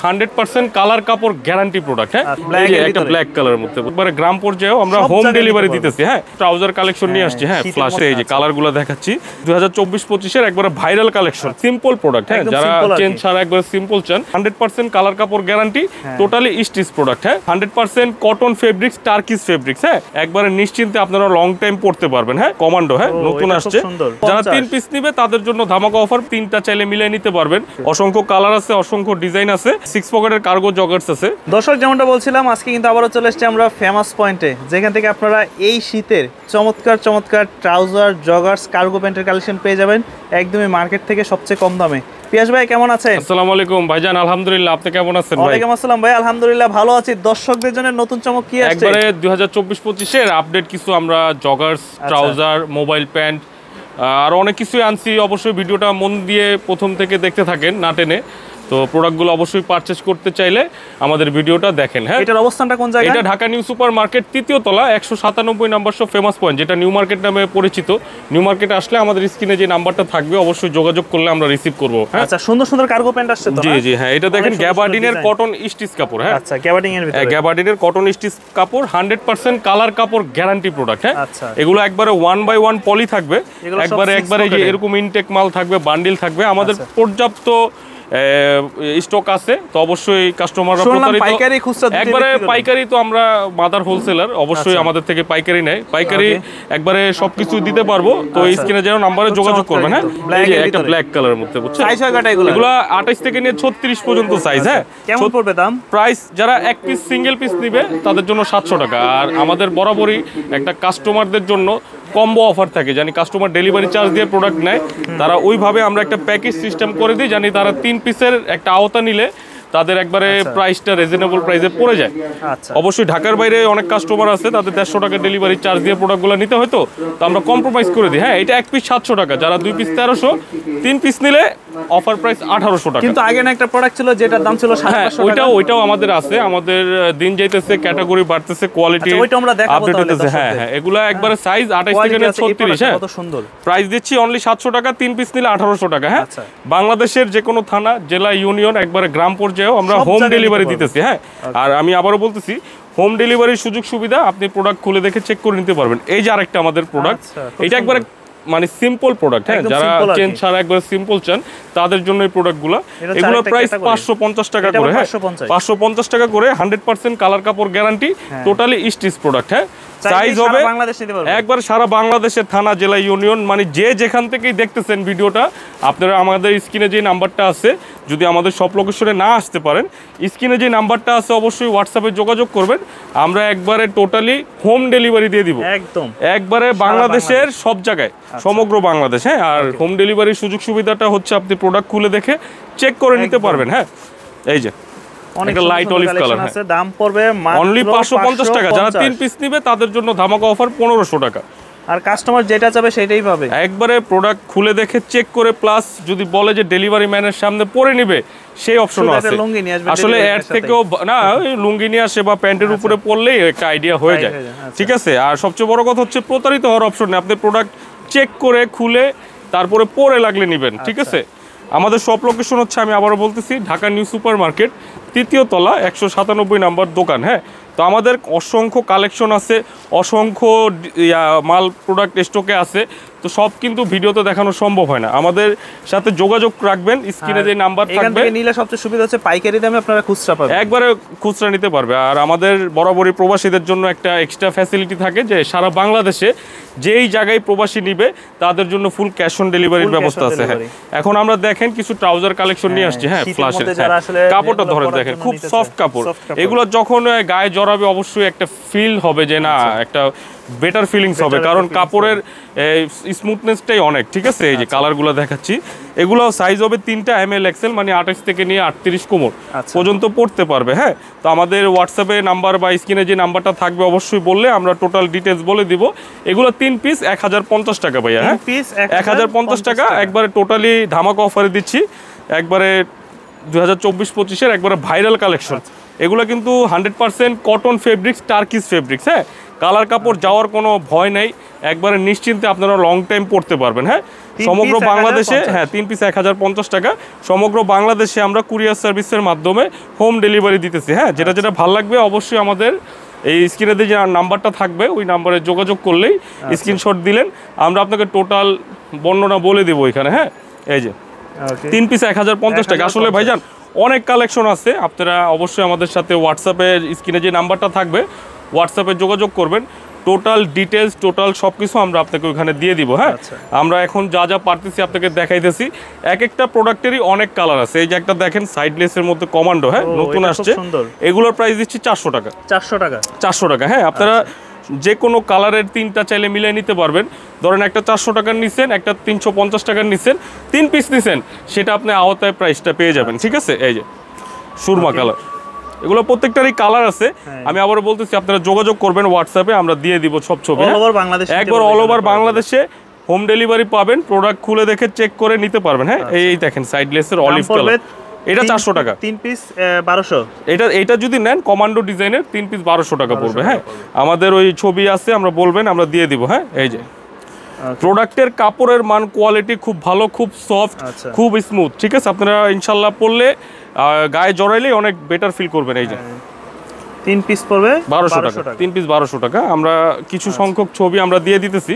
100% colour কাপড় guarantee product. হ্যাঁ, একটা ব্ল্যাক কালারের মধ্যে একবারে গ্রাম পর্যায়েও আমরা হোম ডেলিভারি দিতেছি। হ্যাঁ, ট্রাউজার কালেকশন নিয়ে আসছি। হ্যাঁ, ফ্ল্যাশে এই যে কালারগুলো দেখাচ্ছি 2024-25 এর একবারে ভাইরাল কালেকশন, সিম্পল প্রোডাক্ট। হ্যাঁ, যারা চেন ছাড়া একবারে সিম্পল চান 100% কালার কাপড় গ্যারান্টি, টোটালি স্টিচ প্রোডাক্ট। হ্যাঁ, 100% কটন ফেব্রিক্স, টার্কিশ ফেব্রিক্স। হ্যাঁ, একবারে নিশ্চিন্তে আপনারা লং টাইম পড়তে পারবেন। হ্যাঁ, কমান্ডো। হ্যাঁ, নতুন আসছে। যারা 3 পিস নিবে তাদের জন্য ধামাকা অফার, 3টা চাইলে মিলিয়ে নিতে পারবেন। অসংখ্য কালার আছে, অসংখ্য ডিজাইন আছে, 6 পকেটের কার্গো জগার্স আছে। দর্শক, যেমনটা বলছিলাম, আজকে কিন্তু আবারও চলে এসেছি আমরা ফেমাস পয়েন্টে, যেখান থেকে আপনারা এই শীতের চমৎকার চমৎকার ট্রাউজার, জগার্স, কার্গো প্যান্টের কালেকশন পেয়ে যাবেন একদমই মার্কেট থেকে সবচেয়ে কম দামে। পিয়াস ভাই কেমন আছেন? আসসালামু আলাইকুম ভাইজান, আলহামদুলিল্লাহ, আপনি কেমন আছেন? ভাই ওয়ালাইকুম আসসালাম ভাই, আলহামদুলিল্লাহ ভালো আছি। দর্শকদের জন্য নতুন চমক কি আসছে? একবারে 2024-25 এর আপডেট কিছু আমরা জগার্স, ট্রাউজার, মোবাইল প্যান্ট আর অনেক কিছুই আনছি। অবশ্যই ভিডিওটা মন দিয়ে প্রথম থেকে দেখতে থাকেন, না টেনে। তো প্রোডাক্টগুলো অবশ্যই পারচেজ করতে চাইলে আমাদের ভিডিওটা দেখেন। হ্যাঁ, এটার অবস্থানটা কোন জায়গায়? এটা ঢাকা নিউ সুপার মার্কেট, 3য় তলা, 197 নাম্বার শপ, ফেমাস পয়েন্ট, যেটা নিউ মার্কেট নামে পরিচিত। নিউ মার্কেটে আসলে আমাদের স্ক্রিনে যে নাম্বারটা থাকবে অবশ্যই যোগাযোগ করলে আমরা রিসিভ করব। হ্যাঁ, আচ্ছা, সুন্দর সুন্দর কার্গো প্যান্ট আসছে তো? জি জি, হ্যাঁ, এটা দেখেন গ্যাবার্ডিনের কটন স্টিচ কাপড়। হ্যাঁ, আচ্ছা, গ্যাবার্ডিনের ভিতরে গ্যাবার্ডিনের কটন স্টিচ কাপড়, 100% কালার কাপড় গ্যারান্টি প্রোডাক্ট। হ্যাঁ, আচ্ছা, এগুলো একবারে 1 বাই 1 পলি থাকবে, একবারে যে এরকম ইনটেক মাল থাকবে, বান্ডিল থাকবে। আমাদের পর্যাপ্ত স্টক আছে, তো অবশ্যই কাস্টমাররা একবারে পাইকারি, তো আমরা মাদার হোলসেলার, অবশ্যই আমাদের থেকে পাইকারি নেয়। পাইকারি একবারে সবকিছু দিতে পারবো। তো স্ক্রিনে যেন নাম্বারে যোগাযোগ করবেন। হ্যাঁ, একটা ব্ল্যাক কালারের মধ্যে, বুঝছেন? এগুলো 28 থেকে নিয়ে 36 পর্যন্ত সাইজ। হ্যাঁ, কেমন পড়বে দাম? প্রাইস যারা এক পিস সিঙ্গেল পিস নিবে তাদের জন্য 700 টাকা। আর আমাদের বরাবরই একটা কাস্টমারদের জন্য কম্বো অফার থাকে, জানি কাস্টমার ডেলিভারি চার্জ দিয়ে প্রোডাক্ট নেয়, তারা ওইভাবে আমরা একটা প্যাকেজ সিস্টেম করে দিই, জানি তারা 3 পিসের একটা আওতা নিলে তাদের একবারে প্রাইসটা রিজনেবল প্রাইসে পড়ে যায়। অবশ্যই ঢাকার বাইরে অনেক কাস্টমার আছে, তাদের 150 টাকা ডেলিভারি চার্জ দিয়ে প্রোডাক্টগুলো নিতে হয়তো, তো আমরা কম্প্রোমাইজ করে দিই। হ্যাঁ, এটা এক পিস 700 টাকা, যারা 2 পিস 1300, 3 পিস নিলে অফার প্রাইস 1800 টাকা। কিন্তু আগে না একটা প্রোডাক্ট ছিল যেটার দাম ছিল 750 টাকা। ওইটাও আমাদের আছে। আমাদের দিন যাইতেছে, ক্যাটাগরি বাড়তেছে, কোয়ালিটি আপডেট হতেছে। হ্যাঁ হ্যাঁ, এগুলা একবারে সাইজ 28 থেকে 36। হ্যাঁ, কত সুন্দর। প্রাইস দিচ্ছি অনলি 700 টাকা, 3 পিস নিলে 1800 টাকা। হ্যাঁ, বাংলাদেশের যে কোনো থানা, জেলা, ইউনিয়ন, একবারে গ্রাম পর্যায়েও আমরা হোম ডেলিভারি দিতেছি। হ্যাঁ, আর আমি আবারও বলতেছি, হোম ডেলিভারির সুযোগ সুবিধা, আপনি প্রোডাক্ট খুলে দেখে চেক করে নিতে পারবেন। এই যে আরেকটা আমাদের প্রোডাক্ট, এটা একবারে মানে সিম্পল প্রোডাক্ট। হ্যাঁ, যারা চেন ছাড়া একবার সিম্পল চান তাদের জন্য এই প্রোডাক্টগুলো। এগুলো প্রাইস 550 টাকা করে। হ্যাঁ, 550 টাকা করে, 100% কালার কাপড় গ্যারান্টি, টোটালি স্টিচ প্রোডাক্ট। হ্যাঁ, সাইজ হবে একবার সারা বাংলাদেশের থানা, জেলা, ইউনিয়ন, মানে যে যেখান থেকেই দেখতেছেন ভিডিওটা, আপনারা আমাদের স্ক্রিনে যে নাম্বারটা আছে, যদি আমাদের সব লোকেশনে না আসতে পারেন, স্ক্রিনে যে নাম্বারটা আছে অবশ্যই হোয়াটসঅ্যাপে যোগাযোগ করবেন। আমরা একবারে টোটালি হোম ডেলিভারি দিয়ে দিব, একবারে বাংলাদেশের সব জায়গায়, সমগ্র বাংলাদেশ। হ্যাঁ, আর হোম ডেলিভারির সুযোগ সুবিধাটা হচ্ছে আপনি প্রোডাক্ট খুলে দেখে চেক করে নিতে পারবেন। হ্যাঁ, এই যে একটা লাইট অলিভ কালার আছে, দাম পড়বে অনলি 550 টাকা। যারা 3 পিস নিবে তাদের জন্য ধামাকা অফার 1500 টাকা। আর কাস্টমার যেটা চাবে সেটাই পাবে, একবারে প্রোডাক্ট খুলে দেখে চেক করে, প্লাস যদি বলে যে ডেলিভারি ম্যানের সামনে পরে নিবে, সেই অপশনও আছে। আসলে এর থেকেও না, লুঙ্গি নিয়ে আসে বা প্যান্টের উপরে পরলেই একটা আইডিয়া হয়ে যায়। ঠিক আছে, আর সবচেয়ে বড় কথা হচ্ছে প্রতারিত হওয়ার অপশন নেই। আপনি প্রোডাক্ট চেক করে খুলে তারপরে পরে লাগলে নেবেন। ঠিক আছে, আমাদের সব লোকেশন হচ্ছে, আমি আবারও বলতেছি, ঢাকা নিউ সুপার মার্কেট, 3য় তলা, 197 নাম্বার দোকান। হ্যাঁ, তো আমাদের অসংখ্য কালেকশন আছে, অসংখ্য মাল প্রোডাক্ট স্টকে আছে, তো সব কিন্তু ভিডিওতে দেখানো সম্ভব হয় না। আমাদের সাথে যোগাযোগ রাখবেন, স্ক্রিনে যে নাম্বার থাকবে। নিলে সবচেয়ে সুবিধা হচ্ছে পাইকারি দামে আপনারা খুচরা পাবেন, একবারে খুচরা নিতে পারবে। আর আমাদের বরাবরই প্রবাসীদের জন্য একটা এক্সট্রা ফ্যাসিলিটি থাকে, যে সারা বাংলাদেশে যেই জায়গায় প্রবাসী নিবে তাদের জন্য ফুল ক্যাশ অন ডেলিভারির ব্যবস্থা আছে। হ্যাঁ, এখন আমরা দেখেন কিছু ট্রাউজার কালেকশন নিয়ে আসছি। হ্যাঁ, ফ্ল্যাশের কাপড়টা ধরে দেখেন, খুব সফট কাপড়। এগুলো যখন গায়ে জড়াবে অবশ্যই একটা ফিল হবে যে না, একটা বেটার ফিলিংস হবে, কারণ কাপড়ের স্মুথনেসটাই অনেক। ঠিক আছে, এই যে কালারগুলো দেখাচ্ছি, এগুলো সাইজ হবে 3টা ML XL, মানে 28 থেকে নিয়ে 38 কোমর পর্যন্ত পড়তে পারবে। হ্যাঁ, তো আমাদের হোয়াটসঅ্যাপে নাম্বার বা স্ক্রিনে যে নাম্বারটা থাকবে অবশ্যই বললে আমরা টোটাল ডিটেলস বলে দিব। এগুলো 3 পিস 1050 টাকা ভাইয়া। হ্যাঁ, 1050 টাকা একবারে টোটালি ধামাকা অফারে দিচ্ছি, একবারে 2024-25 এর একবারে ভাইরাল কালেকশন। এগুলো কিন্তু 100% কটন ফেব্রিক্স, টার্কিশ ফেব্রিক্স। হ্যাঁ, কালার কাপড় যাওয়ার কোনো ভয় নেই, একবারে নিশ্চিন্তে আপনারা লং টাইম পরতে পারবেন। হ্যাঁ, সমগ্র বাংলাদেশে, হ্যাঁ 3 পিস 1050 টাকা, সমগ্র বাংলাদেশে আমরা কুরিয়ার সার্ভিসের মাধ্যমে হোম ডেলিভারি দিতেছি। হ্যাঁ, যেটা যেটা ভালো লাগবে অবশ্যই আমাদের এই স্ক্রিনে যে নাম্বারটা থাকবে ওই নাম্বারে যোগাযোগ করলেই স্ক্রিনশট দিলেন আমরা আপনাকে টোটাল বর্ণনা বলে দেবো এখানে। হ্যাঁ, এই যে 3 পিস 1050 টাকা। আসলে ভাইজান অনেক কালেকশন আছে, আপনারা অবশ্যই আমাদের সাথে হোয়াটসঅ্যাপে স্ক্রিনে যে নাম্বারটা থাকবে হোয়াটসঅ্যাপে যোগাযোগ করবেন, টোটাল ডিটেলস টোটাল সব কিছু আমরা আপনাকে ওখানে দিয়ে দিব। হ্যাঁ, আমরা এখন যা যা পারতেছি আপনাকে দেখাইতেছি। এক একটা প্রোডাক্টেরই অনেক কালার আছে। এই যে একটা দেখেন সাইডলেসের মধ্যে কমান্ডো, হ্যাঁ নতুন আসছে, এগুলোর প্রাইস দিচ্ছি 400 টাকা। 400 টাকা। হ্যাঁ, আপনারা যে কোনো কালারের 3টা চাইলে মিলিয়ে নিতে পারবেন। ধরেন একটা 400 টাকার নিছেন, একটা 350 টাকার নিছেন, 3 পিস নিছেন, সেটা আপনি আওতায় প্রাইসটা পেয়ে যাবেন। ঠিক আছে, এই যে সুরমা কালার, এগুলো প্রত্যেকটারই কালার আছে। আমি আবার বলতেছি আপনারা যোগাযোগ করবেন হোয়াটসঅ্যাপে, আমরা দিয়ে দিব সব ছবি। একবার অল ওভার বাংলাদেশে হোম ডেলিভারি পাবেন, প্রোডাক্ট খুলে দেখে চেক করে নিতে পারবেন। হ্যাঁ, এই দেখেন সাইডলেসের অলিভ কালার, এটা 400 টাকা। 3 পিস 1200। এটা যদি নেন কমান্ডো ডিজাইনের 3 পিস 1200 টাকা পড়বে। হ্যাঁ, আমাদের ওই ছবি আছে, আমরা বলবেন আমরা দিয়ে দিব। হ্যাঁ, এই যে প্রোডাক্টের কাপড়ের মান কোয়ালিটি খুব ভালো, খুব সফট, খুব স্মুথ। ঠিক আছে, আপনারা ইনশাল্লাহ পরলে গায়ে জড়াইলে অনেক বেটার ফিল করবেন। এই যে 3 পিস পড়বে 1200 টাকা। 3 পিস 1200 টাকা। আমরা কিছু সংখ্যক ছবি আমরা দিয়ে দিতেছি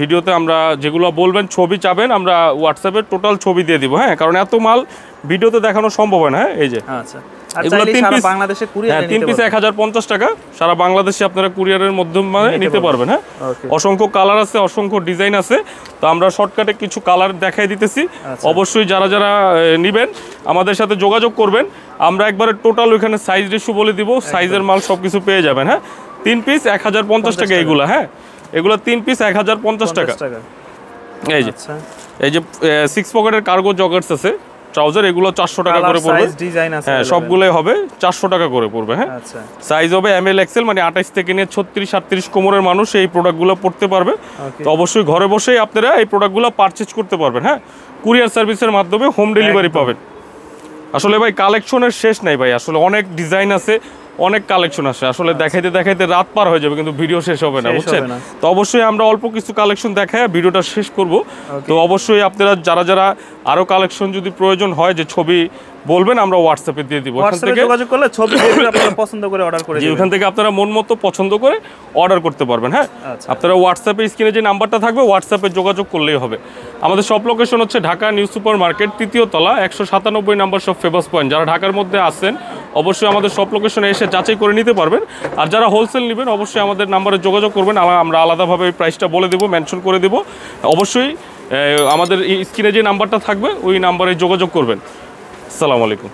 ভিডিওতে, আমরা যেগুলো বলবেন ছবি চাবেন আমরা হোয়াটসঅ্যাপে টোটাল ছবি দিয়ে দিব। হ্যাঁ, কারণ এত মাল ভিডিওতে দেখানো সম্ভব হয় না। হ্যাঁ, এই যে এগুলো 3 পিস বাংলাদেশে কুরিয়ার, 3 পিস 1050 টাকা, সারা বাংলাদেশে আপনারা কুরিয়ারের মাধ্যমে নিতে পারবেন। হ্যাঁ, অসংখ্য কালার আছে, অসংখ্য ডিজাইন আছে, তো আমরা শর্টকাটে কিছু কালার দেখাই দিতেছি। অবশ্যই যারা যারা নেবেন আমাদের সাথে যোগাযোগ করবেন, আমরা একবারে টোটাল ওইখানে সাইজ রেশিও বলে দিব, সাইজের মাল সবকিছু পেয়ে যাবেন। হ্যাঁ, 3 পিস 1050 টাকা এগুলো। হ্যাঁ, এগুলো 3 পিস 1050 টাকা। এই যে এই যে 6 পকেটের কার্গো জগার্স আছে, ট্রাউজার, এগুলো 400 টাকা করে পড়বে। হ্যাঁ, সবগুলোই হবে 400 টাকা করে পড়বে। হ্যাঁ, সাইজ হবে ML XL, মানে 28 থেকে নিয়ে 36 38 কোমরের মানুষ এই প্রোডাক্টগুলো পড়তে পারবে। তো অবশ্যই ঘরে বসেই আপনারা এই প্রোডাক্টগুলো পারচেজ করতে পারবেন। হ্যাঁ, কুরিয়ার সার্ভিসের মাধ্যমে হোম ডেলিভারি পাবেন। আসলে ভাই কালেকশনের শেষ নাই ভাই, আসলে অনেক ডিজাইন আছে, অনেক কালেকশন আসে, আসলে দেখাইতে দেখাইতে রাত পার হয়ে যাবে কিন্তু ভিডিও শেষ হবে না, বুঝছেন? তো অবশ্যই আমরা অল্প কিছু কালেকশন দেখাই ভিডিওটা শেষ করব। তো অবশ্যই আপনারা যারা যারা আরো কালেকশন যদি প্রয়োজন হয় যে ছবি বলবেন, আমরা হোয়াটসঅ্যাপে দিয়ে দিব। ওখান থেকে যোগাযোগ করলে ছবি আপনারা পছন্দ করে অর্ডার করে দিবেন। ওখান থেকে আপনারা মন মতো পছন্দ করে অর্ডার করতে পারবেন। হ্যাঁ, আপনারা হোয়াটসঅ্যাপে স্ক্রিনে যে নাম্বারটা থাকবে হোয়াটসঅ্যাপে যোগাযোগ করলেই হবে। আমাদের সব লোকেশন হচ্ছে ঢাকা নিউ সুপার মার্কেট 3য় তলা 197 নাম্বার সব ফেমাস পয়েন্ট। যারা ঢাকার মধ্যে আসেন অবশ্যই আমাদের সব লোকেশনে এসে যাচাই করে নিতে পারবেন। আর যারা হোলসেল নেবেন অবশ্যই আমাদের নাম্বারে যোগাযোগ করবেন, আমরা আলাদাভাবে প্রাইসটা বলে দেবো, মেনশন করে দেবো। অবশ্যই আমাদের স্ক্রিনে যে নাম্বারটা থাকবে ওই নাম্বারে যোগাযোগ করবেন। আসসালামু আলাইকুম।